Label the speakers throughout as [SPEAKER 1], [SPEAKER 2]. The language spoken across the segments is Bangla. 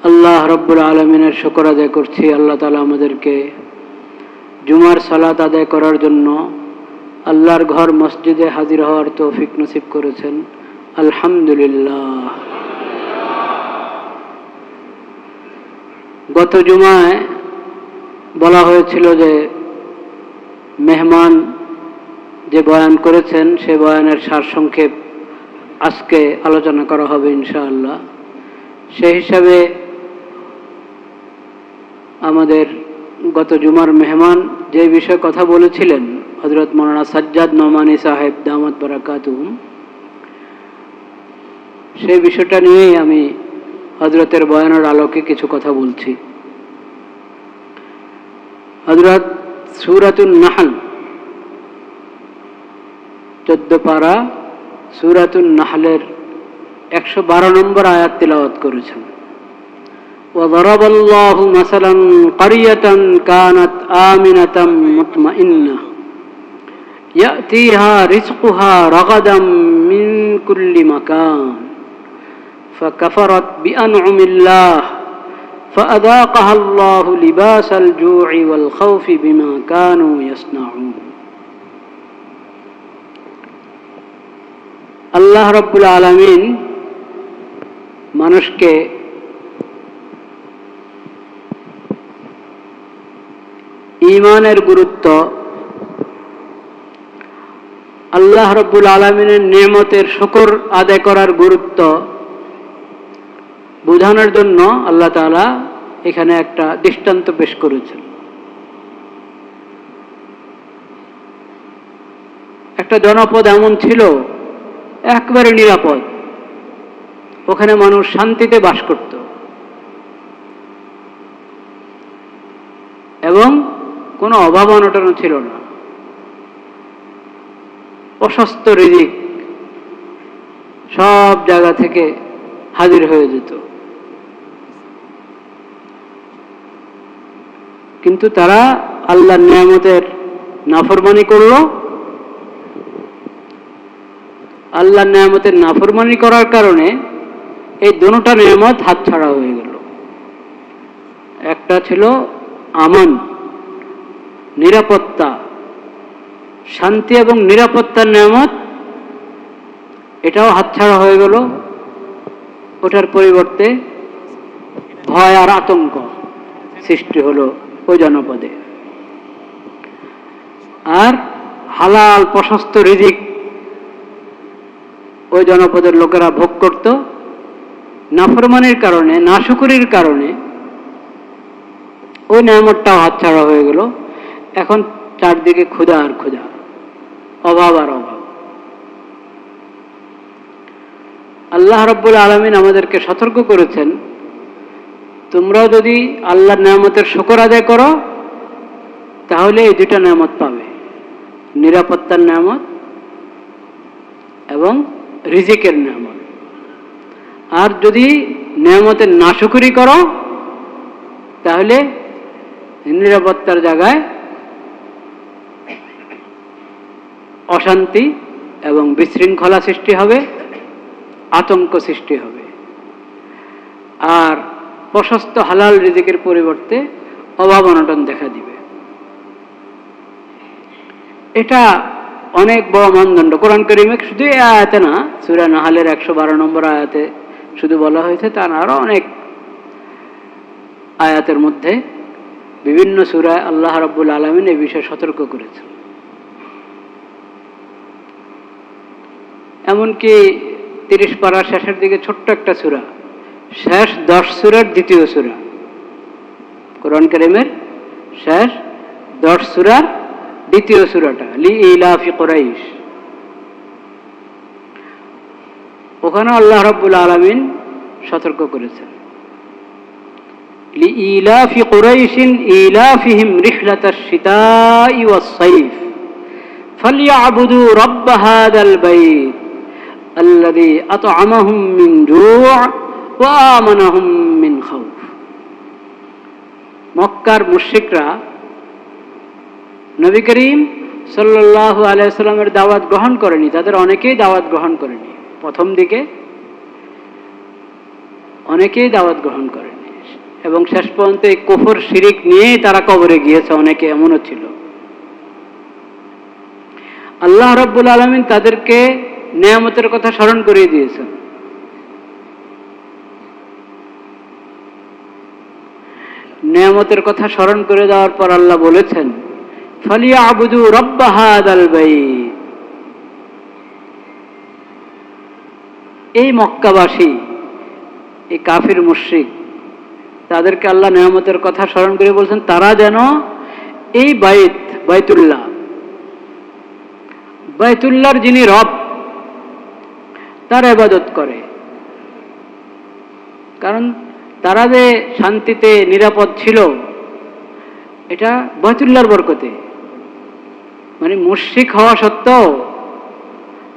[SPEAKER 1] আল্লাহ রব্বুল আলমিনের শুকর আদায় করছি। আল্লাহ তাআলা আমাদেরকে জুমার সালাত আদায় করার জন্য আল্লাহর ঘর মসজিদে হাজির হওয়ার তৌফিক নসিব করেছেন। আলহামদুলিল্লাহ। গত জুমায় বলা হয়েছিল যে মেহমান যে বয়ান করেছেন সে বয়ানের সারসংক্ষেপ আজকে আলোচনা করা হবে ইনশাআল্লাহ। সেই হিসাবে আমাদের গত জুমার মেহমান যে বিষয়ে কথা বলেছিলেন হযরত মাওলানা সাজ্জাদ নোমানী সাহেব দামাত বারাকাতুহুম, সেই বিষয়টা নিয়েই আমি হযরতের বয়ানের আলোকে কিছু কথা বলছি। হযরত সূরাতুন নাহল 14 পারা সূরাতুন নাহলের 112 নম্বর আয়াত তিলাওয়াত করেছেন। وضرب الله مثلا قرية كانت آمنة مطمئنة يأتيها رزقها رغدا من كل مكان فكفرت بأنعم الله فأذاقها الله لباس الجوع والخوف بما كانوا يصنعون। আল্লাহ রাব্বুল আলামিন মানুষকে ঈমানের গুরুত্ব, আল্লাহ রাব্বুল আলামিনের নেয়ামতের শুকর আদায় করার গুরুত্ব বোঝানোর জন্য আল্লাহ তাআলা এখানে একটা দৃষ্টান্ত পেশ করেছেন। একটা জনপদ এমন ছিল একেবারে নিরাপদ, ওখানে মানুষ শান্তিতে বাস করত এবং কোনো অভাব অনটন ছিল না। প্রশস্ত রিজিক সব জায়গা থেকে হাজির হয়ে যেত, কিন্তু তারা আল্লাহর নিয়ামতের নাফরমানি করল। আল্লাহর নিয়ামতের নাফরমানি করার কারণে এই দুটো নিয়ামত হাতছাড়া হয়ে গেল। একটা ছিল আমান, নিরাপত্তা, শান্তি এবং নিরাপত্তার নিয়ামত, এটাও হাতছাড়া হয়ে গেল। ওটার পরিবর্তে ভয় আর আতঙ্ক সৃষ্টি হলো ওই জনপদে। আর হালাল প্রশস্ত রিজিক ওই জনপদের লোকেরা ভোগ করত। নাফরমানির কারণে, নাশুকরির কারণে ওই নিয়ামতটাও হাতছাড়া হয়ে গেল। এখন চারদিকে ক্ষুধা আর ক্ষুধা, অভাব আর অভাব। আল্লাহ রাব্বুল আলামিন আমাদেরকে সতর্ক করেছেন, তোমরা যদি আল্লাহর নিয়ামতের শুকর আদায় করো তাহলে এই দুইটা নিয়ামত পাবে, নিরাপত্তার নিয়ামত এবং রিজিকের নিয়ামত। আর যদি নিয়ামতের নাশুকরি করো তাহলে নিরাপত্তার জায়গায় অশান্তি এবং বিশৃঙ্খলা সৃষ্টি হবে, আতঙ্ক সৃষ্টি হবে। আর প্রশস্ত হালাল রিজিকের পরিবর্তে অভাব অনটন দেখা দিবে। এটা অনেক বড় মানদণ্ড। কোরআন কারীমে শুধু এই আয়াতে না, সূরা নাহলের 112 নম্বর আয়াতে শুধু বলা হয়েছে তা না, আরো অনেক আয়াতের মধ্যে বিভিন্ন সূরায় আল্লাহ রাব্বুল আলামিন এই বিষয়ে সতর্ক করেছেন। এমনকি 30 পারার শেষের দিকে ছোট্ট একটা সূরা, শেষ 10 সূরার দ্বিতীয় সূরা, কোরআন কারীমের শেষ 10 সূরার দ্বিতীয় সূরাটা লিইলাফি কুরাইশ, ওখানে আল্লাহ রাব্বুল আলামিন সতর্ক করেছেন, লিইলাফি কুরাইশিন ইলাফিহিম রিহলাতাশ শিতাই ওয়াস সাইফ ফালইয়াবুদু রাব্ব হাযাল বাইত আল্লাযী আত'আমাহুম মিন জু' ওয়া আমানাহুম মিন খাউফ। মক্কার মুশরিকরা নবী করিম সাল্লাল্লাহু আলাইহি ওয়াসাল্লামের দাওয়াত গ্রহণ করেনি, তাদের অনেকেই দাওয়াত গ্রহণ করেনি। প্রথম দিকে অনেকেই দাওয়াত গ্রহণ করেনি। এবং শেষ পর্যন্ত এই কুফর শিরিক নিয়েই তারা কবরে গিয়েছে, অনেকে এমনও ছিল। আল্লাহ রাব্বুল আলামিন তাদেরকে নেয়ামতের কথা স্মরণ করিয়ে দিয়েছেন। নেয়ামতের কথা স্মরণ করে দেওয়ার পর আল্লাহ বলেছেন, ফালিয়াবুদু রাব্ব হাযাল বাইত। এই মক্কাবাসী, এই কাফির মুশরিক, তাদেরকে আল্লাহ নেয়ামতের কথা স্মরণ করে বলছেন তারা যেন এই বাইতুল্লাহর যিনি রব তার ইবাদত করে। কারণ তারা যে শান্তিতে নিরাপদ ছিল এটা বাইতুল্লাহর বরকতে। মানে মুশরিক হওয়া সত্ত্বেও,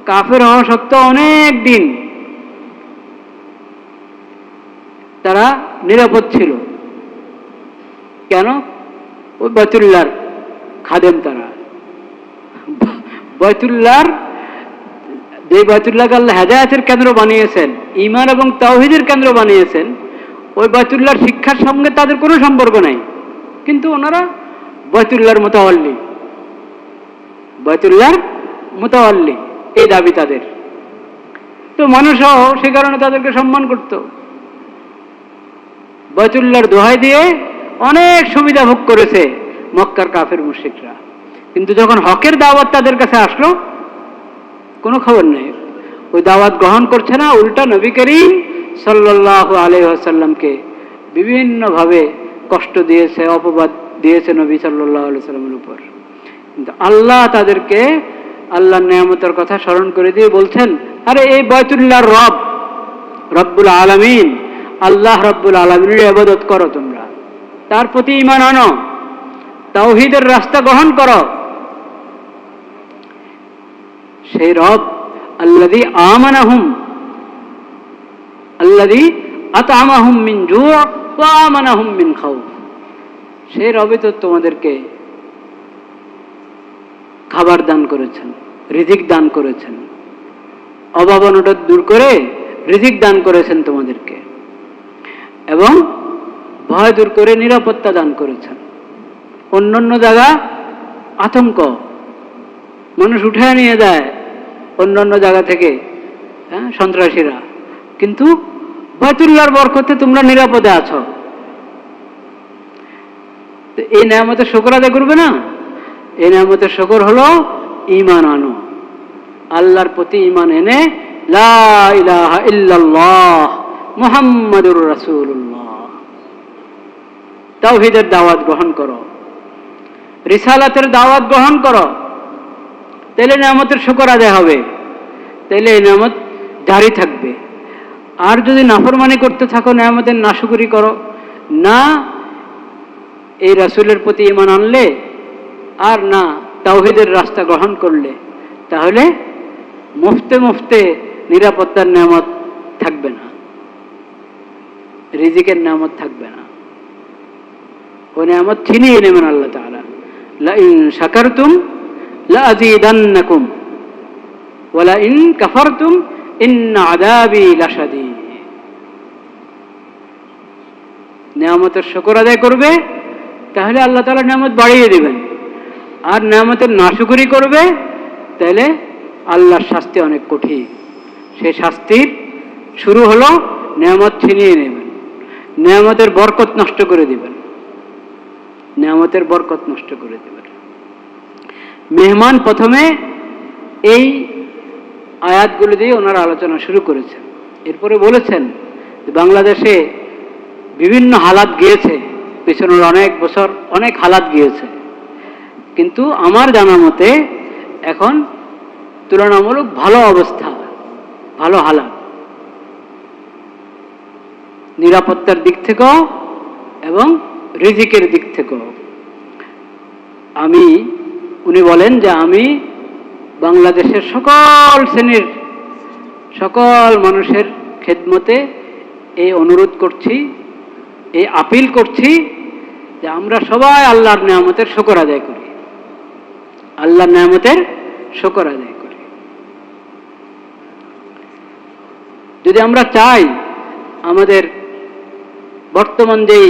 [SPEAKER 1] কাফের হওয়া সত্ত্বেও অনেক দিন তারা নিরাপদ ছিল। কেন? ওই বাইতুল্লাহর খাদেম তারা। বাইতুল্লাহর, যে বাইতুল্লাহকে আল্লাহ হেদায়েতের কেন্দ্র বানিয়েছেন, ঈমান এবং তাওহীদের কেন্দ্র বানিয়েছেন, ওই বাইতুল্লাহর শিক্ষার সঙ্গে তাদের কোনো সম্পর্ক নাই, কিন্তু ওনারা বাইতুল্লাহর মুতাওয়াল্লি, বাইতুল্লাহর মুতাওয়াল্লি এই দাবি তাদের। তো মানুষও সে কারণে তাদেরকে সম্মান করত। বাইতুল্লাহর দোহাই দিয়ে অনেক সুবিধা ভোগ করেছে মক্কার কাফের মুশরিকরা, কিন্তু যখন হকের দাওয়াত তাদের কাছে আসলো কোনো খবর নেই, ওই দাওয়াত গ্রহণ করছে না, উল্টা নবী করিম সাল্লাল্লাহু আলাইহি ওয়াসাল্লামকে বিভিন্নভাবে কষ্ট দিয়েছে, অপবাদ দিয়েছে নবী সাল্লাল্লাহু আলাইহি ওয়াসাল্লামের উপর। কিন্তু আল্লাহ তাদেরকে আল্লাহর নিয়ামতের কথা স্মরণ করে দিয়ে বলছেন, আরে এই বাইতুল্লাহর রব রব্বুল আলামিন, আল্লাহ রব্বুল আলামিনের ইবাদত করো, তোমরা তার প্রতি ঈমান আনো, তাওহীদের রাস্তা গ্রহণ করো। সেই রব আল্লাযী আমানাহুম, আল্লাযী আত'আমাহুম মিন জু' ওয়া আমানাহুম মিন খাউফ। সেই রবই তো তোমাদেরকে খাবার দান করেছেন, রিজিক দান করেছেন, অভাব অনটন দূর করে রিজিক দান করেছেন তোমাদেরকে, এবং ভয় দূর করে নিরাপত্তা দান করেছেন। অন্যান্য জায়গা আতঙ্ক, মানুষ উঠায় নিয়ে যায় অন্যান্য জায়গা থেকে সন্ত্রাসীরা, কিন্তু বাইতুল্লাহর বরকতে তোমরা নিরাপদে আছো। এই নেয়ামতের শুকর আদায় করবে না? এই নেয়ামতের শুকর হলো ঈমান আনো, আল্লাহর প্রতি ঈমান এনে লা ইলাহা ইল্লাল্লাহ মুহাম্মাদুর রাসূলুল্লাহ, তাওহীদের দাওয়াত গ্রহণ করো, রিসালাতের দাওয়াত গ্রহণ করো, তাহলে নেয়ামতের শুকর আদায় হবে, তাহলে এই নেয়ামত জারি থাকবে। আর যদি নাফরমানি করতে থাকো, নেয়ামতের নাশুকরি করো না, এই রাসূলের প্রতি ঈমান আনলে আর না তাওহীদের রাস্তা গ্রহণ করলে, তাহলে মুফতে মুফতে নিরাপত্তার নেয়ামত থাকবে না, রিজিকের নেয়ামত থাকবে না, ওই নেয়ামত ছিনিয়ে নেবেন আল্লাহ তাআলা। লা ইন শাকারতুম লা আযীদান্নাকুম ওয়া লা ইন কাফারতুম ইন্না আযাবি লাশাদীদ। নেয়ামতের শুকর আদায় করবে, তাহলে আল্লাহ তাআলা নেয়ামত বাড়িয়ে দিবেন। আর নেয়ামতের নাশুকরি করবে, তাহলে আল্লাহর শাস্তি অনেক কঠিন। সেই শাস্তির শুরু হলো নেয়ামত ছিনিয়ে নেবেন, নেয়ামতের বরকত নষ্ট করে দিবেন, নেয়ামতের বরকত নষ্ট করে দেবেন। মেহমান প্রথমে এই আয়াতগুলো দিয়ে ওনারা আলোচনা শুরু করেছেন। এরপরে বলেছেন বাংলাদেশে বিভিন্ন হালাত গিয়েছে, পিছনের অনেক বছর অনেক হালাত গিয়েছে, কিন্তু আমার জানা মতে এখন তুলনামূলক ভালো অবস্থা, ভালো হালাত, নিরাপত্তার দিক থেকেও এবং রিজিকের দিক থেকেও। উনি বলেন যে আমি বাংলাদেশের সকল শ্রেণীর সকল মানুষের খেদমতে এই অনুরোধ করছি, এই আপিল করছি যে আমরা সবাই আল্লাহর নেয়ামতের শুকর আদায় করি, আল্লাহর নেয়ামতের শুকর আদায় করি। যদি আমরা চাই আমাদের বর্তমান যেই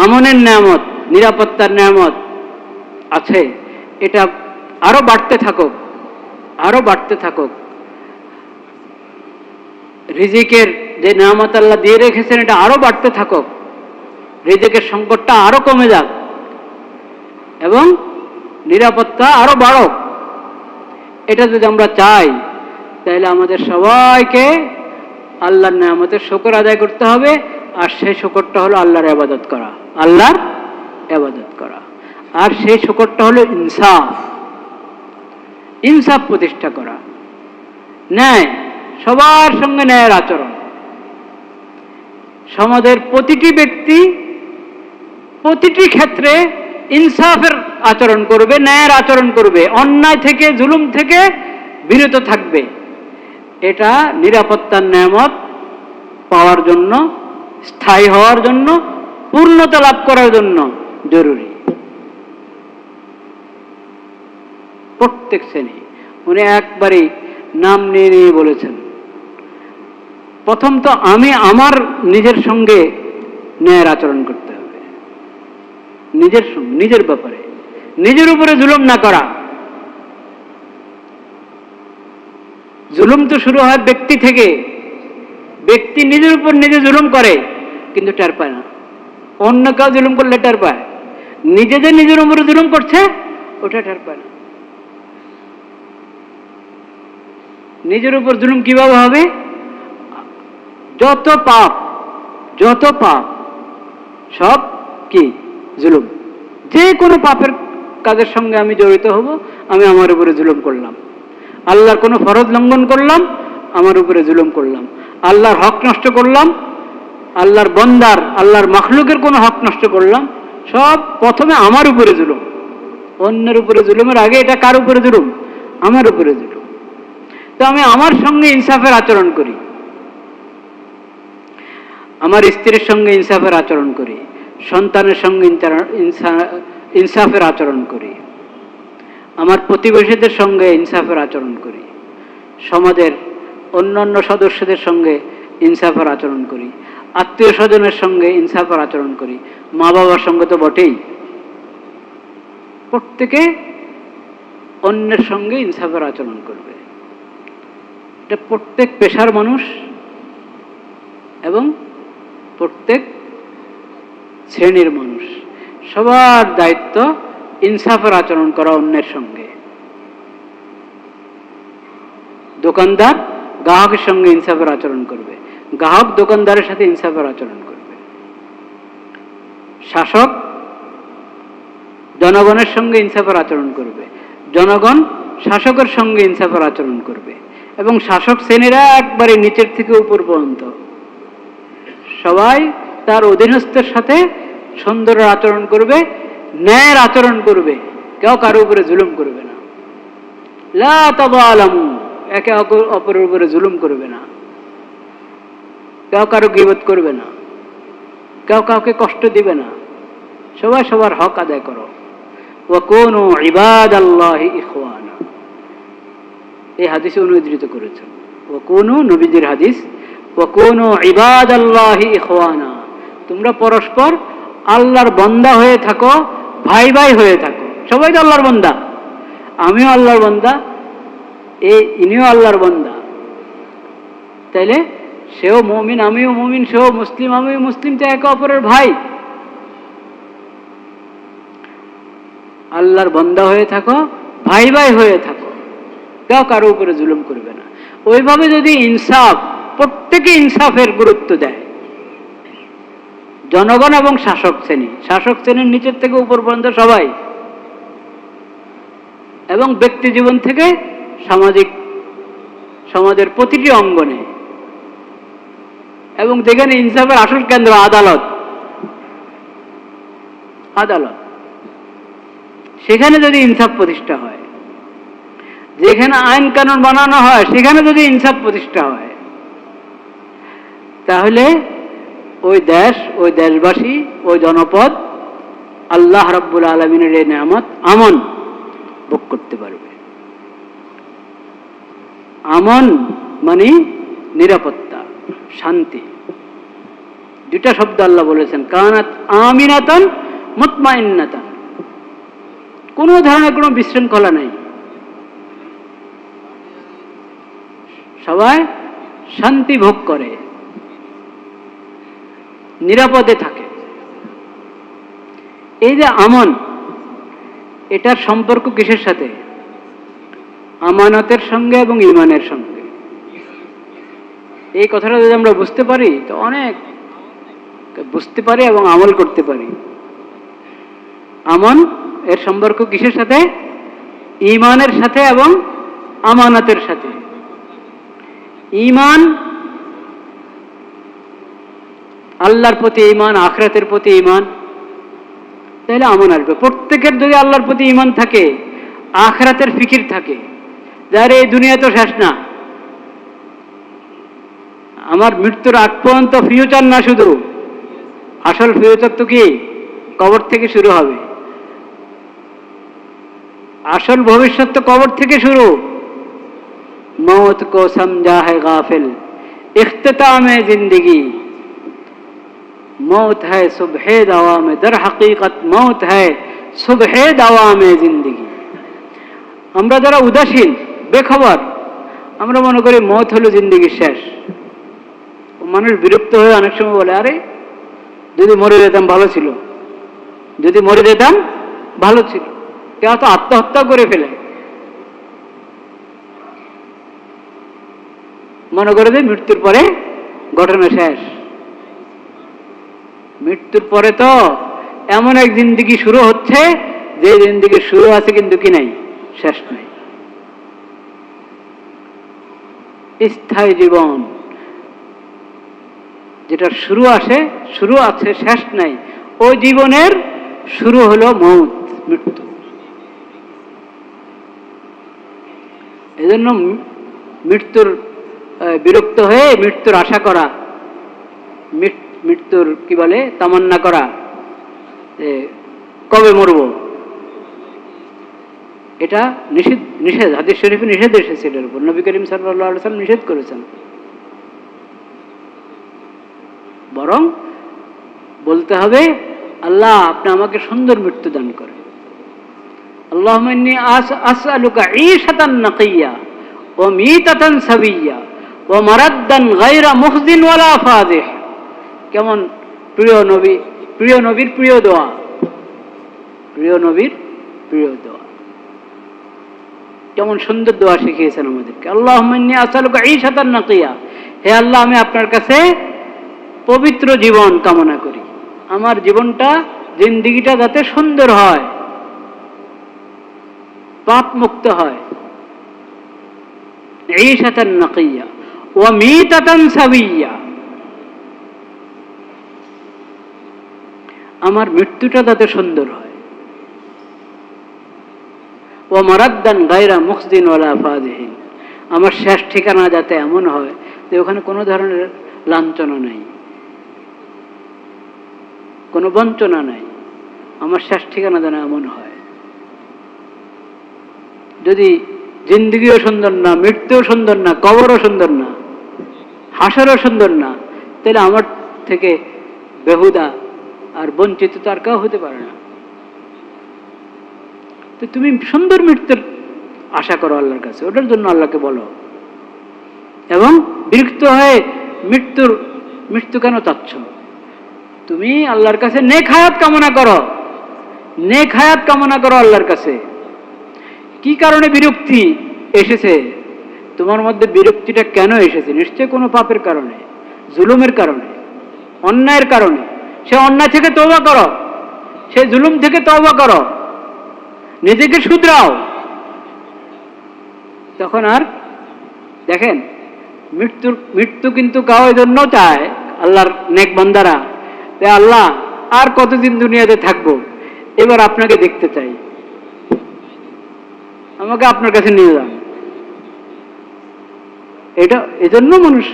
[SPEAKER 1] আমনের নিয়ামত, নিরাপত্তার নিয়ামত আছে, এটা আরো বাড়তে থাকুক, আরো বাড়তে থাকুক। রিজিকের যে নিয়ামত আল্লাহ দিয়ে রেখেছেন, এটা আরো বাড়তে থাকুক, রিজিকের সংকটটা আরো কমে যাক এবং নিরাপত্তা আরো বাড়ুক। এটা যদি আমরা চাই, তাহলে আমাদের সবাইকে আল্লাহর নিয়ামতের শুকর আদায় করতে হবে। আর সেই শুকরটা হলো আল্লাহর ইবাদত করা, আল্লাহর ইবাদত করা। আর সেই শুকরটা হলো ইনসাফ, ইনসাফ প্রতিষ্ঠা করা, ন্যায়, সবার সঙ্গে ন্যায়ের আচরণ। সমাজের প্রতিটি ব্যক্তি প্রতিটি ক্ষেত্রে ইনসাফের আচরণ করবে, ন্যায়ের আচরণ করবে, অন্যায় থেকে, জুলুম থেকে বিরত থাকবে। এটা নিরাপত্তার নিয়ামত পাওয়ার জন্য, স্থায়ী হওয়ার জন্য, পূর্ণতা লাভ করার জন্য জরুরি। প্রত্যেক শ্রেণী উনি একবারই নাম নিয়ে নিয়ে বলেছেন, প্রথম তো আমি আমার নিজের সঙ্গে ন্যায়ের আচরণ করতে হবে, নিজের সঙ্গে, নিজের ব্যাপারে, নিজের উপরে জুলুম না করা। জুলুম তো শুরু হয় ব্যক্তি থেকে। ব্যক্তি নিজের উপর নিজে জুলুম করে কিন্তু টের পায় না, অন্য কেউ জুলুম করলে টের পায়। নিজে যে নিজের উপরে জুলুম করছে ওটা টের পায় না। নিজের উপর জুলুম কিভাবে হবে? যত পাপ, যত পাপ সব কি জুলুম। যে কোনো পাপের কাজের সঙ্গে আমি জড়িত হব, আমি আমার উপরে জুলুম করলাম। আল্লাহর কোনো ফরজ লঙ্ঘন করলাম, আমার উপরে জুলুম করলাম। আল্লাহর হক নষ্ট করলাম, আল্লাহর বন্দার, আল্লাহর মাখলুকের কোনো হক নষ্ট করলাম, সব প্রথমে আমার উপরে জুলুম। অন্যের উপরে জুলুমের আগে এটা কার উপরে জুলুম? আমার উপরে জুলুম। তো আমি আমার সঙ্গে ইনসাফের আচরণ করি, আমার স্ত্রীর সঙ্গে ইনসাফের আচরণ করি, সন্তানের সঙ্গে ইনসাফের আচরণ করি, আমার প্রতিবেশীদের সঙ্গে ইনসাফের আচরণ করি, সমাজের অন্যান্য সদস্যদের সঙ্গে ইনসাফের আচরণ করি, আত্মীয় স্বজনের সঙ্গে ইনসাফের আচরণ করি, মা বাবার সঙ্গে তো বটেই। প্রত্যেকে অন্যের সঙ্গে ইনসাফের আচরণ করবে। এটা প্রত্যেক পেশার মানুষ এবং প্রত্যেক শ্রেণীর মানুষ, সবার দায়িত্ব ইনসাফের আচরণ করা অন্যের সঙ্গে। দোকানদার গ্রাহকের সঙ্গে ইনসাফের আচরণ করবে, গ্রাহক দোকানদারের সাথে ইনসাফের আচরণ করবে। শাসক জনগণের সঙ্গে ইনসাফের আচরণ করবে, জনগণ শাসকের সঙ্গে ইনসাফের আচরণ করবে। এবং শাসক শ্রেণীরা একবারে নিচের থেকে উপর পর্যন্ত সবাই তার অধীনস্থের সাথে সুন্দর আচরণ করবে, ন্যায়ের আচরণ করবে, কেউ কারো উপরে জুলুম করবে না। লা তাযালামু, একে অপরের উপরে জুলুম করবে না, কেউ কারো গীবত করবে না, কেউ কাউকে কষ্ট দিবে না, সবাই সবার হক আদায় করো। ওয়া কুনু ইবাদাল্লাহি ইখওয়ানা, এই হাদিসে অনুদ্ধৃত করেছেন। ওয়া কুনু, নবীজির হাদিস, ওয়া কুনু ইবাদাল্লাহি ইখওয়ানা, তোমরা পরস্পর আল্লাহর বান্দা হয়ে থাকো, ভাই ভাই হয়ে থাকো। সবাই তো আল্লাহর বান্দা, আমিও আল্লাহর বান্দা, ইনিও আল্লাহর বান্দা। তাইলে সেও মুমিন, আমিও মুমিন, সেও মুসলিম, আমিও মুসলিম, তো একে অপরের ভাই। আল্লাহর বান্দা হয়ে থাকো, ভাই ভাই হয়ে থাকো, কেউ কারো উপরে জুলুম করবে না। ওইভাবে যদি ইনসাফ, প্রত্যেকে ইনসাফের গুরুত্ব দেয়, জনগণ এবং শাসক শ্রেণী, শাসক শ্রেণীর নিচের থেকে উপর পর্যন্ত সবাই, এবং ব্যক্তি জীবন থেকে সামাজিক, সমাজের প্রতিটি অঙ্গনে, এবং যেখানে ইনসাফের আসল কেন্দ্র আদালত, আদালত, সেখানে যদি ইনসাফ প্রতিষ্ঠা হয়, যেখানে আইন কানুন বানানো হয় সেখানে যদি ইনসাফ প্রতিষ্ঠা হয়, তাহলে ওই দেশ, ওই দেশবাসী, ওই জনপদ আল্লাহ রাব্বুল আলামিনের এই নিয়ামত আমন ভোগ করতে পারবে। আমন মানে নিরাপত্তা, শান্তি। দুটা শব্দ আল্লাহ বলেছেন, কানাত আমিনাতান মুতমাইন্নাতান, কোনো ধরনের কোনো বিশৃঙ্খলা নাই, সবাই শান্তি ভোগ করে, নিরাপদে থাকে। এই যে আমন, এটার সম্পর্ক কিসের সাথে? আমানতের সঙ্গে এবং ঈমানের সঙ্গে। এই কথাটা যদি আমরা বুঝতে পারি তো অনেক বুঝতে পারি এবং আমল করতে পারি। আমন এর সম্পর্ক কিসের সাথে? ঈমানের সাথে এবং আমানতের সাথে। ঈমান, আল্লাহর প্রতি ঈমান, আখিরাতের প্রতি ঈমান, তাহলে আমন আসবে। প্রত্যেকের যদি আল্লাহর প্রতি ঈমান থাকে, আখিরাতের ফিকির থাকে, যার এই দুনিয়া তো শেষ না, আমার মৃত্যুর আগ পর্যন্ত ফিউচার না, শুধু আসল ফিউচার তো কি কবর থেকে শুরু হবে। আসল ভবিষ্যৎ তো কবর থেকে শুরু। মौत को समझा है गाफिल इख्तिताम जिंदगी, मौत है सुबह दवा में, दर हकीकत मौत है सुबह दवा में जिंदगी। আমরা যারা উদাসীন, বেখবর, আমরা মনে করি মौत হলো জিন্দেগির শেষ। মানুষ বিরক্ত হয়ে অনেক সময় বলে, আরে যদি মরে যেতাম ভালো ছিল, যদি মরে যেতাম ভালো ছিল। কেউ তো আত্মহত্যা করে ফেলে, মনে করে যে মৃত্যুর পরে ঘটনা শেষ। মৃত্যুর পরে তো এমন এক জিন্দেগি শুরু হচ্ছে, যে জিন্দেগি শুরু আছে কিন্তু কি নাই, শেষ নাই। স্থায়ী জীবন, যেটা শুরু আছে, শেষ নাই, ওই জীবনের শুরু হলো মৌত, মৃত্যু। এজন্য মৃত্যুর বিরক্ত হয়ে মৃত্যুর আশা করা, মৃত্যুর কি বলে তামান্না করা, কবে মরব, এটা নিষেধ। হাদিস শরীফে নিষেধ এসেছে এটার উপর। নবী করিম সাল্লাল্লাহু আলাইহি ওয়াসাল্লাম নিষেধ করেছেন। বরং বলতে হবে, আল্লাহ আপনি আমাকে সুন্দর মৃত্যু দান করেন। আল্লাহুম্মা ইন্নী আসআলুকা ঈশাতান নাকিয়্যা ওয়া মিতাতান সাবিয়্যা ওয়া মারাদ্দান গায়রা মুখজিন ওয়ালা ফাযিহ। কেমন প্রিয় নবীর প্রিয় দোয়া, প্রিয় নবীর প্রিয় দোয়া, কেমন সুন্দর দোয়া শিখিয়েছেন আমাদেরকে। আল্লাহুম্মা ইন্নী আসআলুকা ঈশাতান নাকিয়্যা, হে আল্লাহ আমি আপনার কাছে পবিত্র জীবন কামনা করি, আমার জীবনটা, জিন্দেগিটা যাতে সুন্দর হয়, পাপ মুক্ত হয়। ঈশাতান নাকিয়্যা ওয়া মিতাতান সাবিয়্যা, আমার মৃত্যুটা যাতে সুন্দর হয়। ওয়া মারাদ্দান গায়রা মুখজিন ওয়ালা ফাযিহিন, আমার শেষ ঠিকানা যাতে এমন হয় যে ওখানে কোনো ধরনের লাঞ্ছনা নাই, কোনো বঞ্চনা নাই। আমার শেষ ঠিকানা যেন এমন হয়। যদি জিন্দগিও সুন্দর না, মৃত্যুও সুন্দর না, কবরও সুন্দর না, হাসরও সুন্দর না, তাহলে আমার থেকে বেহুদা আর বঞ্চিত তো আর কেউ হতে পারে না। তো তুমি সুন্দর মৃত্যুর আশা করো আল্লাহর কাছে, ওটার জন্য আল্লাহকে বলো। এবং বিরক্ত হয়ে মৃত্যু কেন চাচ্ছ? তুমি আল্লাহর কাছে নেক হায়াত কামনা করো, নেক হায়াত কামনা করো আল্লাহর কাছে। কি কারণে বিরক্তি এসেছে তোমার মধ্যে? বিরক্তিটা কেন এসেছে? নিশ্চয় কোনো পাপের কারণে, জুলুমের কারণে, অন্যায়ের কারণে। সে অন্যায় থেকে তওবা করো, সে জুলুম থেকে তওবা করো, নিজেকে শুধরাও। তখন আর দেখেন, মৃত্যু কিন্তু কারোর জন্য চায় আল্লাহর নেক বান্দারা, আল্লাহ আর কতদিন দুনিয়াতে থাকবো, এবার আপনাকে দেখতে চাই, আমাকে আপনার কাছে নিয়ে যান। এটা এজন্য মানুষ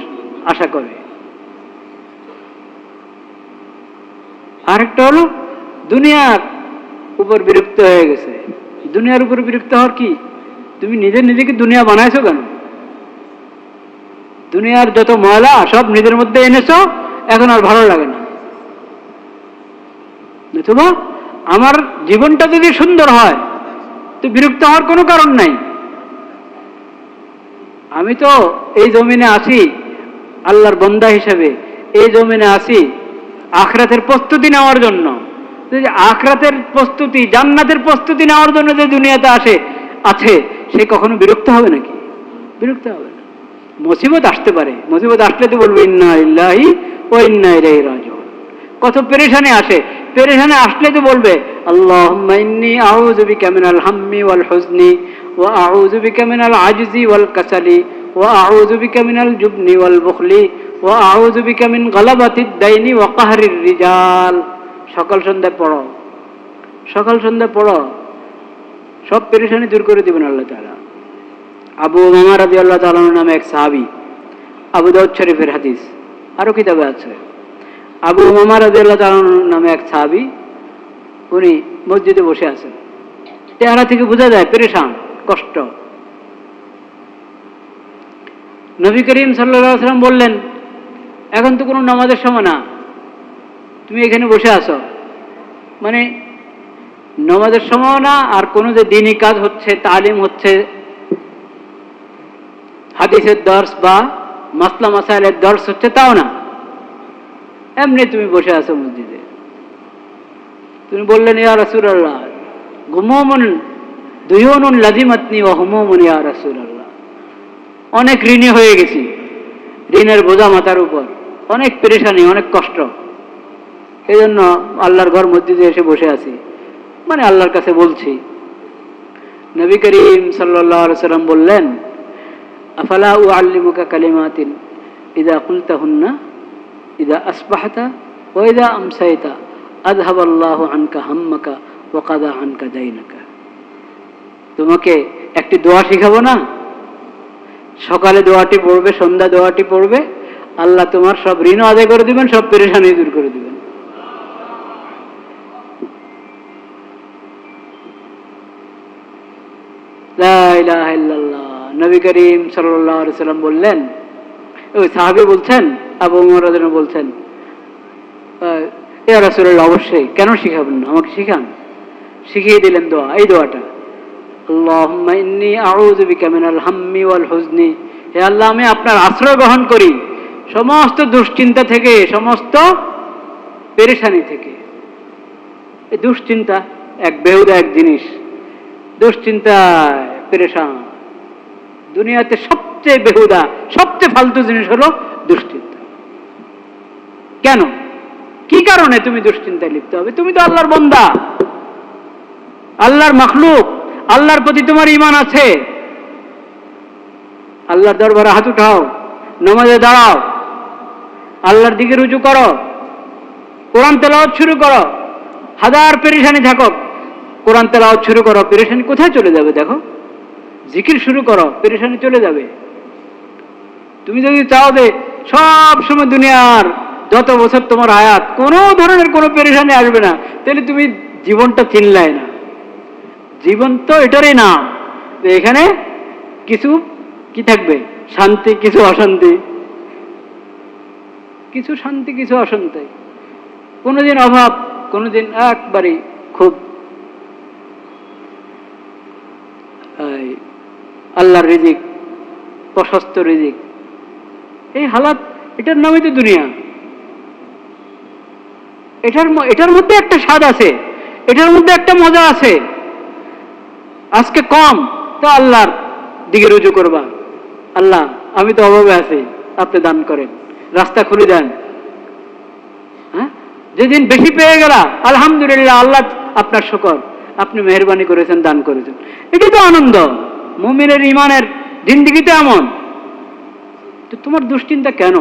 [SPEAKER 1] আশা করে। আরেকটা হলো দুনিয়ার উপর বিরক্ত হয়ে গেছে। দুনিয়ার উপর বিরক্ত হওয়ার কি? তুমি নিজেকে দুনিয়া বানাইছো কেন? দুনিয়ার যত ময়লা সব নিজের মধ্যে এনেছো, এখন আর ভালো লাগে না। নতুবা আমার জীবনটা যদি সুন্দর হয় তো বিরক্ত হওয়ার কোনো কারণ নাই। আমি তো এই জমিনে আছি আল্লাহর বান্দা হিসেবে, এই জমিনে আছি আখিরাতের প্রস্তুতি নেওয়ার জন্য। আখিরাতের প্রস্তুতি, জান্নাতের প্রস্তুতি নেওয়ার জন্য যে দুনিয়াতে আছে, সে কখনো বিরক্ত হবে নাকি? বিরক্ত হবে না। মুসিবত আসতে পারে, মুসিবত আসলে তো বলবো ইন্না লিল্লাহি ওয়া ইন্না ইলাইহি রাজিউন। কত পেরেশানি আসে, পেরেশানি আসলে তো বলবে আল্লাহুম্মা ইন্নী আউযু বিকা মিনাল হাম্মি ওয়াল হুজনি ওয়া আউযু বিকা মিনাল আজজি ওয়াল কাসালি ওয়া আউযু বিকা মিনাল জুবনি ওয়াল বুখলি ওয়া আউযু বিকা মিন গালাবাতিদ দাইনি ওয়া কাহরির রিজাল। সকাল সন্ধ্যায় পড়ো, সকাল সন্ধ্যায় পড়ো, সব পেরেশানি দূর করে দিবেন আল্লাহ তাআলা। আবু উমামা রাদিয়াল্লাহু তাআলা নামে এক সাহাবী, আবু দাউদ শরীফের হাদিস, আরো কিতাবে আছে। আবু উমামা রাদিয়াল্লাহু তাআলা নামে এক সাহাবী, উনি মসজিদে বসে আছেন। চেহারা থেকে বোঝা যায় পেরেশান, কষ্ট। নবী করিম সাল্লাল্লাহু আলাইহি ওয়াসাল্লাম বললেন, এখন তো কোনো নামাজের সময় না, তুমি এখানে বসে আছো, মানে নামাজের সময় না, আর কোনো যে দ্বীনি কাজ হচ্ছে, তালিম হচ্ছে, হাদিসের দর্স বা মাসলা মাসাইলের দর্স হচ্ছে, তাও না, এমনি তুমি বসে আছো মসজিদে। তুমি বললেন ইয়া রাসূলুল্লাহ গুমুমুন দুয়ুনুন লাজিমাতনি ওয়া হুমুমুন ইয়া রাসূলুল্লাহ, অনেক ঋণী হয়ে গেছি, ঋণের বোঝা মাথার উপর, অনেক পেরেশানি, অনেক কষ্ট, এই জন্য আল্লাহর ঘর মসজিদে এসে বসে আছি, মানে আল্লাহর কাছে বলছি। নবী করিম সাল্লাল্লাহু আলাইহি সাল্লাম বললেন আফালা উআল্লিমুকা কালিমাতিন ইযা কুলতাহুন্না ইযা আসবাহতা ওয়া ইযা আমসাইতা আযহাবাল্লাহু আনকা হাম্মাকা ওয়া কাদা আনকা দাইনাকা। তোমাকে একটি দোয়া শিখাবো না? সকালে দোয়াটি পড়বে, সন্ধ্যা দোয়াটি পড়বে, আল্লাহ তোমার সব ঋণ আদায় করে দিবেন, সব পেরেশানি দূর করে দিবেন। লা ইলাহা ইল্লাল্লাহ। নবী করিম সাল্লাল্লাহু আলাইহি সাল্লাম বললেন, ওই সাহাবী বলছেন, আবু উমর রাদিয়াল্লাহু বলছেন, ইয়া রাসূলুল্লাহ অবশ্যই, কেন শিখাবেন না, আমাকে শিখান। শিখিয়ে দিলেন দোয়া, এই দোয়াটা, আল্লাহুম্মা ইন্নী আউযু বিকা মিনাল হাম্মি ওয়াল হুজনি, হে আল্লাহ আমি আপনার আশ্রয় গ্রহণ করি সমস্ত দুশ্চিন্তা থেকে, সমস্ত পেরেশানি থেকে। এই দুশ্চিন্তা এক বেহুদা এক জিনিস, দুশ্চিন্তায় পেরেশান। দুনিয়াতে সবচেয়ে বেহুদা, সবচেয়ে ফালতু জিনিস হলো দুশ্চিন্তা। কেন, কি কারণে তুমি দুশ্চিন্তায় লিপ্ত হবে? তুমি তো আল্লাহর বান্দা, আল্লাহর মাখলুক, আল্লাহর প্রতি তোমার ঈমান আছে। আল্লাহর দরবারে হাত উঠাও, নামাজে দাঁড়াও, আল্লাহর দিকে রুজু করো, কোরআন তেলাওয়াত শুরু করো। হাজার পেরেশানি থাকুক, কোরআন তেলাওয়াত শুরু করো, পেরেশানি কোথায় চলে যাবে দেখো। জিকির শুরু করো, পেরেশানি চলে যাবে। তুমি যদি চাও যে সব সময় দুনিয়ার যত বছর তোমার হায়াত কোনো ধরনের কোনো পেরেশানি আসবে না, তাহলে তুমি জীবনটা চিনলাই না। জীবন তো এটারই নাম, এখানে কিছু কি থাকবে, শান্তি, কিছু অশান্তি, কিছু শান্তি, কিছু অশান্তি, কোনোদিন অভাব, কোনোদিন একবারই খুব আল্লাহর রিজিক, প্রশস্ত রিজিক। এই হালাত, এটার নামই তো দুনিয়া। এটার মধ্যে একটা স্বাদ আছে, এটার মধ্যে একটা মজা আছে। আজকে কম তো আল্লাহর দিকে রুজু করবা, আল্লাহ আমি তো অভাবে আছি, আপনি দান করেন, রাস্তা খুলে দেন। হ্যাঁ, যেদিন বেশি পেয়ে গেলা আলহামদুলিল্লাহ, আল্লাহ আপনার শুকর, আপনি মেহেরবানি করেছেন, দান করেছেন, এটাই তো আনন্দ। মুমিনের ঈমানের জিন্দেগিতে এমন। তো তোমার দুশ্চিন্তা কেন?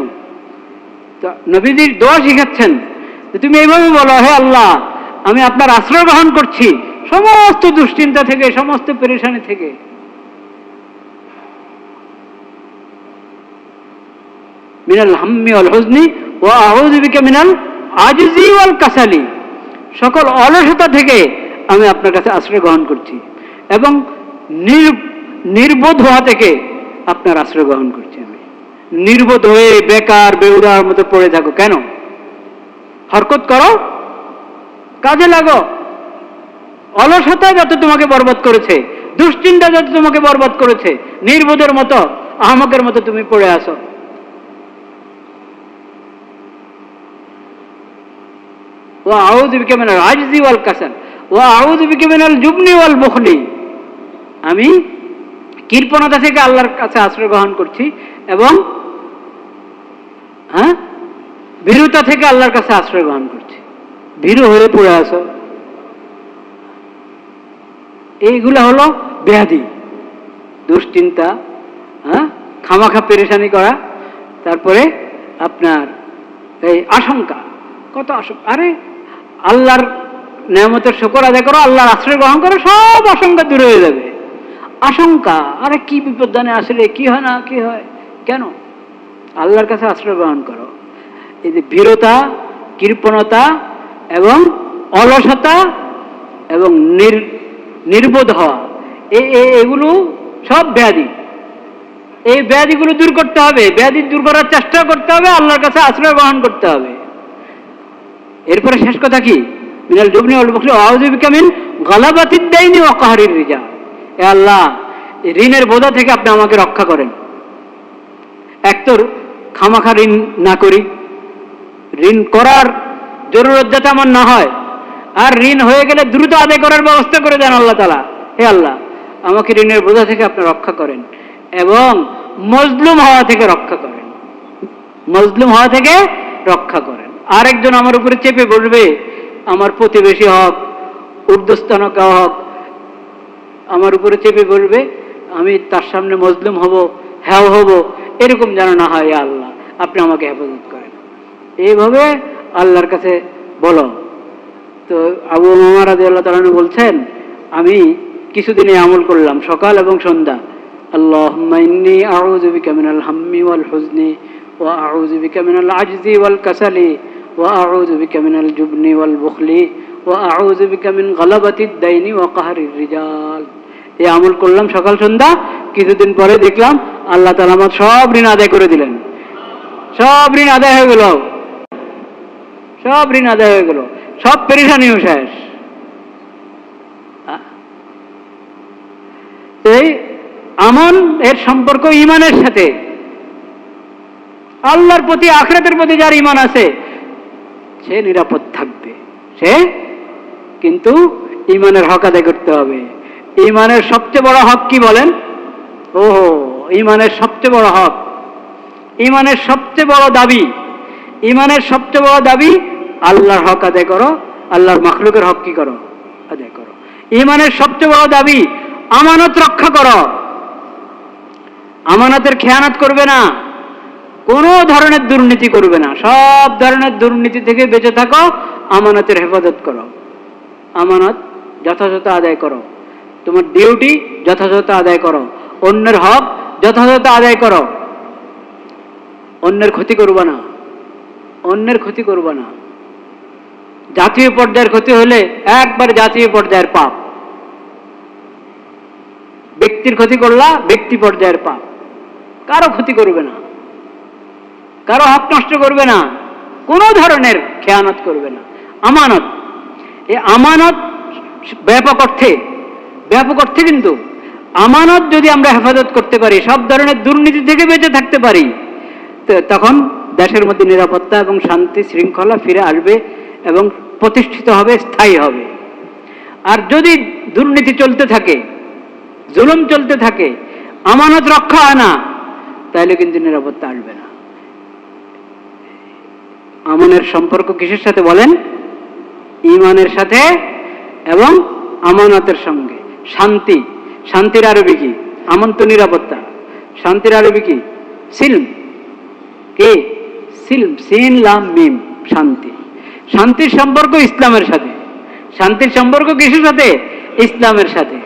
[SPEAKER 1] তো নবীজির দোয়া শিখাচ্ছেন যে তুমি এইভাবে বলো, হে আল্লাহ আমি আপনার আশ্রয় গ্রহণ করছি সমস্ত দুশ্চিন্তা থেকে, সমস্ত পেরেশানি থেকে। মিনাল হাম্মি ওয়াল হুজনি ওয়া আউযু বিকা মিনাল আজজি ওয়াল কাসালি, সকল অলসতা থেকে আমি আপনার কাছে আশ্রয় গ্রহণ করছি, এবং নির্বোধ হওয়া থেকে আপনার আশ্রয় গ্রহণ করছি। আমি নির্বোধ হয়ে বেকার বেউদার মতো পড়ে থাকো কেন? হরকত করো, কাজে লাগো। অলসতা যত তোমাকে বরবাদ করেছে, দুশ্চিন্তা যত তোমাকে বরবাদ করেছে, নির্বোধের মতো, আহমকের মতো তুমি পড়ে আসো। ওয়া আউযু বিকা মিনাল আজজি ওয়াল কাসাল ওয়া আউযু বিকা মিনাল জুবনি ওয়াল বুখলি। আমি কৃপণতা থেকে আল্লাহর কাছে আশ্রয় গ্রহণ করছি এবং ভীরুতা থেকে আল্লাহর কাছে আশ্রয় গ্রহণ করছি। ভীরু হয়ে পড়ে আসো, এইগুলা হলো ব্যাধি। দুশ্চিন্তা, খামাখা পেরেশানি করা, তারপরে আপনার এই আশঙ্কা, কত আশঙ্কা। আরে আল্লাহর নেয়ামতের শুকর আদায় করো, আল্লাহর আশ্রয় গ্রহণ করো, সব আশঙ্কা দূর হয়ে যাবে। আশঙ্কা, আরে কি বিপদানে আসলে কি হয় না কি হয়, কেন? আল্লাহর কাছে আশ্রয় গ্রহণ করো। এই যে ভীরতা, কৃপণতা এবং অলসতা এবং নির্বোধ হওয়া, এগুলো সব ব্যাধি। এই ব্যাধিগুলো দূর করতে হবে, ব্যাধি দূর করার চেষ্টা করতে হবে, আল্লাহর কাছে আশ্রয় গ্রহণ করতে হবে। এরপরে শেষ কথা কি? মিনাল জুবনি ওয়াল বুখলি ওয়া আউযু বিকা মিন গালাবাতিদ দাইনি ওয়া কাহরির রিজাল। হে আল্লাহ, ঋণের বোঝা থেকে আপনি আমাকে রক্ষা করেন। এক তো খামাখা ঋণ না করি, ঋণ করার জরুরত যাতে আমার না হয়, আর ঋণ হয়ে গেলে দ্রুত আদায় করার ব্যবস্থা করে দেন আল্লাহ তাআলা। হে আল্লাহ, আমাকে ঋণের বোঝা থেকে আপনি রক্ষা করেন এবং মজলুম হওয়া থেকে রক্ষা করেন। মজলুম হওয়া থেকে রক্ষা করেন। আরেকজন আমার উপরে চেপে বসবে, আমার প্রতিবেশী হোক, ঊর্ধ্বস্থান হোক, আমার উপরে চেপে বসবে, আমি তার সামনে মজলুম হব, হ্যাঁ হব, এরকম যেন না হয়। আল্লাহ, আপনি আমাকে হেফাজত করেন। এইভাবে আল্লাহর কাছে বলো। তো আবু উমামা রাদিয়াল্লাহু তাআলা আনহু বলছেন, আমি কিছুদিনে আমল করলাম সকাল এবং সন্ধ্যা। আল্লাহুম্মা ইন্নী আউযু বিকা মিনাল হাম্মি ওয়াল হুজনি ওয়া আউযু বিকা মিনাল আজজি ওয়াল কাসালি ওয়া আউযু বিকা মিনাল জুবনি ওয়াল বুখলি ওয়া আউযু বিকা মিন গালাবাতিদ দাইনি ওয়া কাহরির রিজাল। এই আমল করলাম সকাল সন্ধ্যা। কিছুদিন পরে দেখলাম আল্লাহ তাআলা আমার সব ঋণ আদায় করে দিলেন। সব ঋণ আদায় হয়ে গেল, সব ঋণ আদায় হয়ে গেল, সব পেরেশানিও শেষ। এই আমন এর সম্পর্ক ঈমানের সাথে। আল্লাহর প্রতি, আখিরাতের প্রতি যার ঈমান আছে সে নিরাপদ থাকবে। সে কিন্তু ঈমানের হক আদায় করতে হবে। ঈমানের সবচেয়ে বড় হক কি বলেন? ওহো, ঈমানের সবচেয়ে বড় হক, ঈমানের সবচেয়ে বড় দাবি, ঈমানের সবচেয়ে বড় দাবি আল্লাহর হক আদায় করো, আল্লাহর মাখলুকের হক কি করো? আদায় করো। ঈমানের সবচেয়ে বড় দাবি আমানত রক্ষা করো। আমানতের খেয়ানত করবে না, কোন ধরনের দুর্নীতি করবে না, সব ধরনের দুর্নীতি থেকে বেঁচে থাকো, আমানতের হেফাজত করো, আমানত যথাযথ আদায় করো, তোমার ডিউটি যথাযথ আদায় করো, অন্যের হক যথাযথ আদায় করো, অন্যের ক্ষতি করবে না, অন্যের ক্ষতি করবে না। জাতীয় পর্যায়ের ক্ষতি হলে একবার জাতীয় পর্যায়ের পাপ, ব্যক্তির ক্ষতি করলা ব্যক্তি পর্যায়ের পাপ। কারো ক্ষতি করবে না, কারো হক নষ্ট করবে না, কোনো ধরনের খেয়ানত করবে না। আমানত, এই আমানত ব্যাপক অর্থে, ব্যাপক অর্থে কিন্তু আমানত যদি আমরা হেফাজত করতে পারি, সব ধরনের দুর্নীতি থেকে বেঁচে থাকতে পারি, তখন দেশের মধ্যে নিরাপত্তা এবং শান্তি শৃঙ্খলা ফিরে আসবে এবং প্রতিষ্ঠিত হবে, স্থায়ী হবে। আর যদি দুর্নীতি চলতে থাকে, জুলুম চলতে থাকে, আমানত রক্ষা হয় না, তাহলে কিন্তু নিরাপত্তা আসবে না। আমানের সম্পর্ক কিসের সাথে বলেন? ঈমানের সাথে এবং আমানতের সঙ্গে। শান্তি, শান্তির আরবি কি? আমন তো নিরাপত্তা, শান্তির আরবি কি? সিলম। কে? সিলম, সিন লাম মিম, শান্তি। শান্তির সম্পর্ক ইসলামের সাথে। শান্তির সম্পর্ক কিসের সাথে? ইসলামের সাথে।